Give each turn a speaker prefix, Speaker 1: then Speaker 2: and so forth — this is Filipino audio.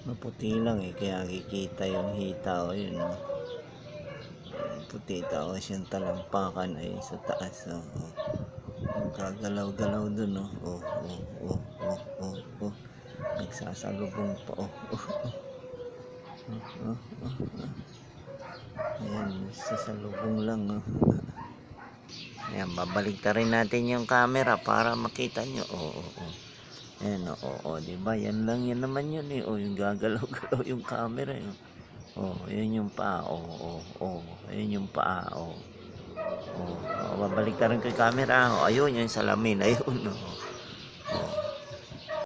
Speaker 1: Maputi lang eh, kaya kikita yung hita o yun o. Puti tapos yung talampakan ay sa taas o. Ang gagalaw-galaw dun o. Oh. Nagsasalubong pa o. Ayan, sasalubong lang o. Ayan, babalik ta rin natin yung camera para makita nyo. Ayan o, diba? Yan lang yan naman yun eh. O, yung gagalaw-galaw yung camera eh. Ayan yung paa. Ayan yung paa. Babalik ta rin kay camera. Ayun, yung salamin. Ayun.